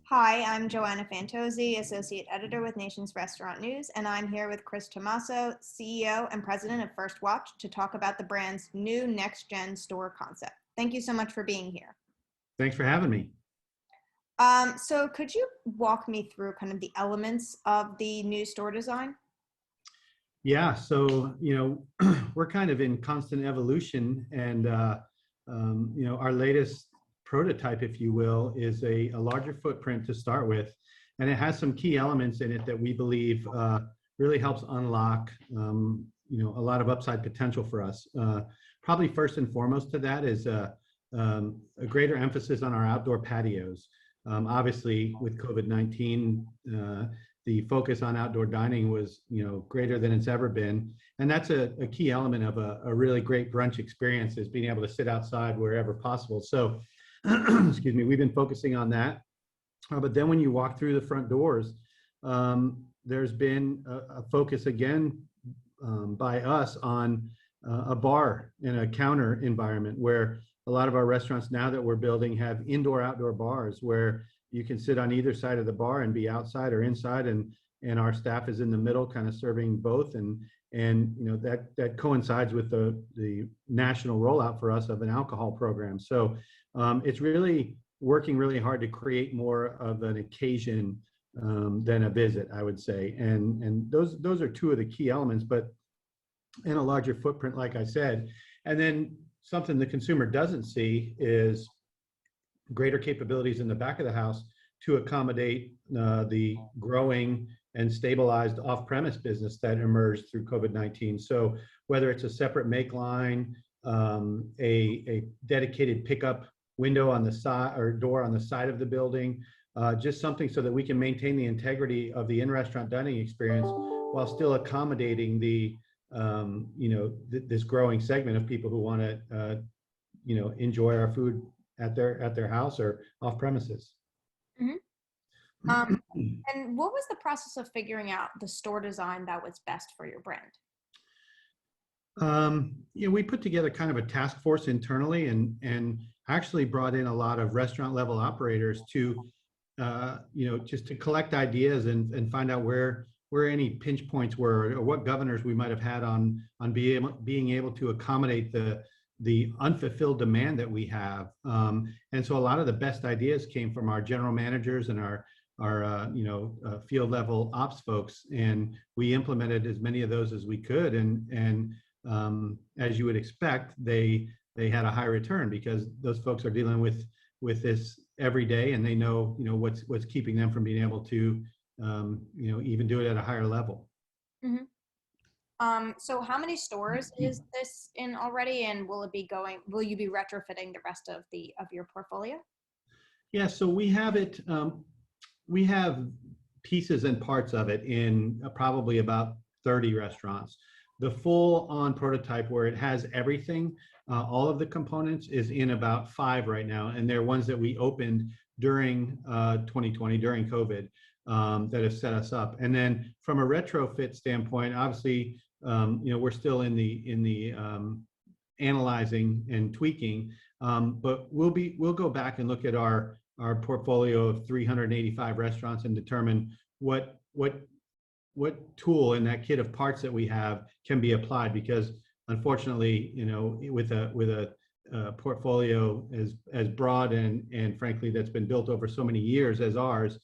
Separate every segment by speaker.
Speaker 1: Hi, I'm Joanna Fantozzi, Associate Editor with Nation's Restaurant News, and I'm here with Chris Tomasso, CEO and President of First Watch, to talk about the brand's new next-gen store concept. Thank you so much for being here.
Speaker 2: Thanks for having me.
Speaker 1: So could you walk me through kind of the elements of the new store design?
Speaker 2: Yeah, so we're kind of in constant evolution, and our latest prototype, if you will, is a larger footprint to start with, and it has some key elements in it that we believe really helps unlock a lot of upside potential for us. Probably first and foremost to that is a greater emphasis on our outdoor patios. Obviously, with COVID-19, the focus on outdoor dining was, greater than it's ever been, and that's a key element of a really great brunch experience, is being able to sit outside wherever possible. So, excuse me, we've been focusing on that. But then when you walk through the front doors, there's been a focus again by us on a bar and a counter environment, where a lot of our restaurants now that we're building have indoor-outdoor bars where you can sit on either side of the bar and be outside or inside, and our staff is in the middle, kind of serving both, and that coincides with the national rollout for us of an alcohol program. So it's really working really hard to create more of an occasion than a visit, I would say, and those are two of the key elements, but in a larger footprint, like I said. And then something the consumer doesn't see is greater capabilities in the back of the house to accommodate the growing and stabilized off-premise business that emerged through COVID-19. So whether it's a separate make line, a dedicated pickup window on the side or door on the side of the building, just something so that we can maintain the integrity of the in-restaurant dining experience while still accommodating the this growing segment of people who want to enjoy our food at their house or off premises.
Speaker 1: Mm-hmm. And what was the process of figuring out the store design that was best for your brand?
Speaker 2: We put together kind of a task force internally, and actually brought in a lot of restaurant level operators to just to collect ideas and find out where any pinch points were, or what governors we might have had on being able to accommodate the unfulfilled demand that we have. And so a lot of the best ideas came from our general managers and our field level ops folks, and we implemented as many of those as we could. And as you would expect, they had a high return, because those folks are dealing with this every day, and they know what's keeping them from being able to even do it at a higher level.
Speaker 1: Mm-hmm. So how many stores is this in already, and will you be retrofitting the rest of your portfolio?
Speaker 2: Yeah, so we have it, we have pieces and parts of it in probably about 30 restaurants. The full on prototype, where it has everything, all of the components, is in about 5 right now, and they're ones that we opened during 2020, during COVID, that have set us up. And then from a retrofit standpoint, obviously, we're still in the analyzing and tweaking, but we'll go back and look at our portfolio of 385 restaurants and determine what tool in that kit of parts that we have can be applied, because unfortunately, with a portfolio as broad and frankly that's been built over so many years as ours,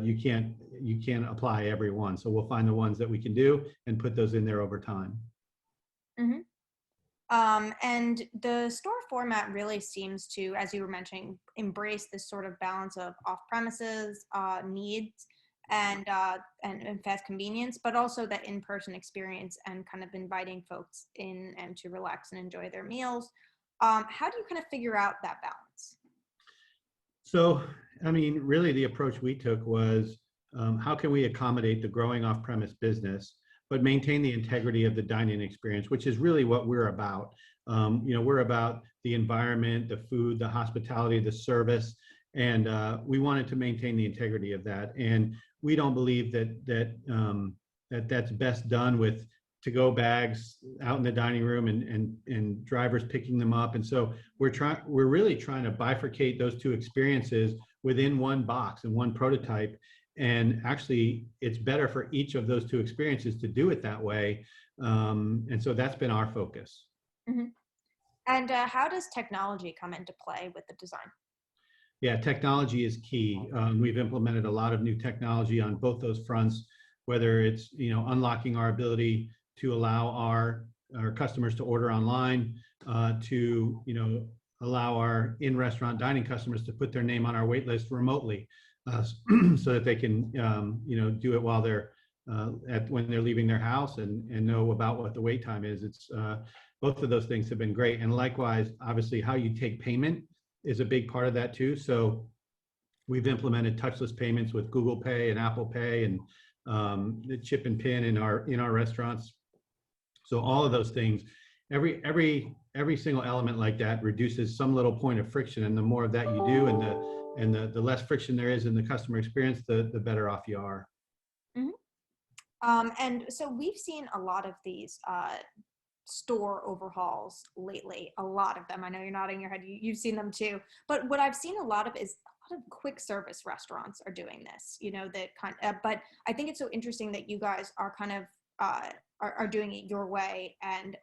Speaker 2: you can't apply every one. So we'll find the ones that we can do and put those in there over time.
Speaker 1: Mm-hmm. And the store format really seems to, as you were mentioning, embrace this sort of balance of off-premises needs and fast convenience, but also that in-person experience and kind of inviting folks in and to relax and enjoy their meals. How do you kind of figure out that balance?
Speaker 2: So, I mean, really the approach we took was, how can we accommodate the growing off-premise business, but maintain the integrity of the dining experience, which is really what we're about. We're about the environment, the food, the hospitality, the service, and we wanted to maintain the integrity of that. And we don't believe that that's best done with to-go bags out in the dining room and drivers picking them up. And so we're really trying to bifurcate those two experiences within one box and one prototype. And actually, it's better for each of those two experiences to do it that way. And so that's been our focus.
Speaker 1: Mm-hmm. And how does technology come into play with the design?
Speaker 2: Yeah, technology is key. We've implemented a lot of new technology on both those fronts, whether it's unlocking our ability to allow our customers to order online, to allow our in-restaurant dining customers to put their name on our wait list remotely, so that they can do it while they're when they're leaving their house and know about what the wait time is. It's both of those things have been great, and likewise, obviously, how you take payment is a big part of that too. So we've implemented touchless payments with Google Pay and Apple Pay, and the chip and pin in our restaurants. So all of those things, every single element like that reduces some little point of friction, and the more of that you do, and the less friction there is in the customer experience, the better off you are.
Speaker 1: Mm-hmm. And so we've seen a lot of these store overhauls lately, a lot of them. I know you're nodding your head, you've seen them too, but what I've seen a lot of is a lot of quick service restaurants are doing this, but I think it's so interesting that you guys are kind of are doing it your way. And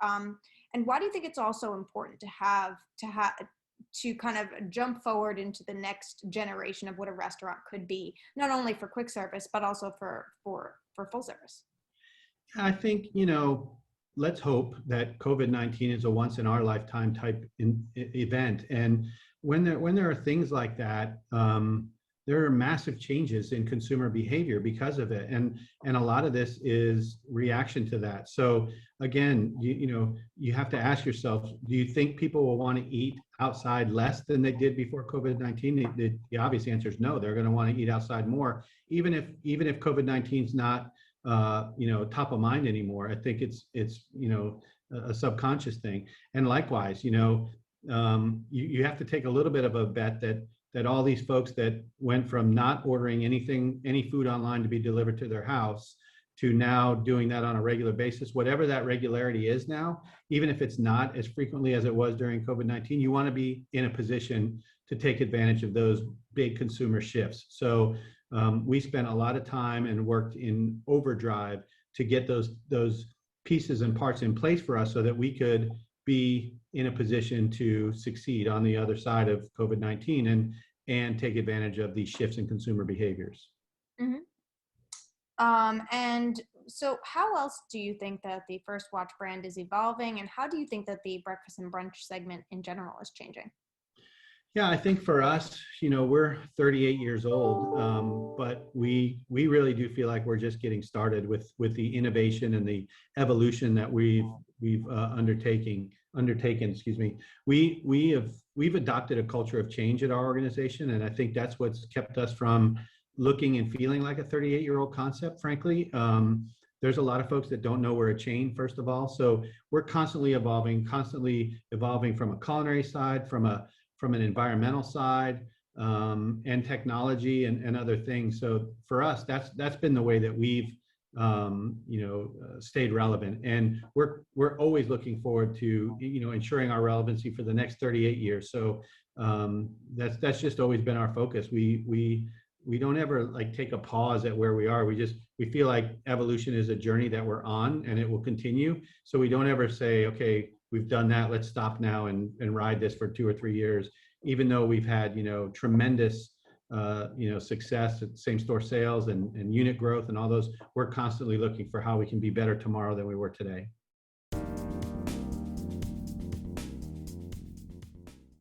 Speaker 1: why do you think it's also important to kind of jump forward into the next generation of what a restaurant could be, not only for quick service but also for full service?
Speaker 2: I think let's hope that COVID-19 is a once in our lifetime type event. And when there are things like that, there are massive changes in consumer behavior because of it. And a lot of this is reaction to that. So again, you have to ask yourself, do you think people will want to eat outside less than they did before COVID-19? The obvious answer is no. They're going to want to eat outside more, even if COVID-19 is not top of mind anymore. I think it's a subconscious thing. And likewise, you have to take a little bit of a bet that all these folks that went from not ordering any food online to be delivered to their house, to now doing that on a regular basis, whatever that regularity is now, even if it's not as frequently as it was during COVID-19, you want to be in a position to take advantage of those big consumer shifts. So we spent a lot of time and worked in overdrive to get those pieces and parts in place for us so that we could be in a position to succeed on the other side of COVID-19 and take advantage of these shifts in consumer behaviors.
Speaker 1: Mm-hmm. And so how else do you think that the First Watch brand is evolving, and how do you think that the breakfast and brunch segment in general is changing?
Speaker 2: Yeah, I think for us, we're 38 years old, but we really do feel like we're just getting started with the innovation and the evolution that we've undertaken. Excuse me. We've adopted a culture of change at our organization, and I think that's what's kept us from looking and feeling like a 38-year-old concept. Frankly, there's a lot of folks that don't know we're a chain, first of all. So we're constantly evolving from a culinary side, from an environmental side, and technology and other things. So for us, that's been the way that we've stayed relevant, and we're always looking forward to ensuring our relevancy for the next 38 years. So that's just always been our focus. We don't ever take a pause at where we are. We feel like evolution is a journey that we're on, and it will continue. So we don't ever say, okay, we've done that, let's stop now and ride this for 2 or 3 years. Even though we've had tremendous success at same store sales and unit growth and all those, we're constantly looking for how we can be better tomorrow than we were today.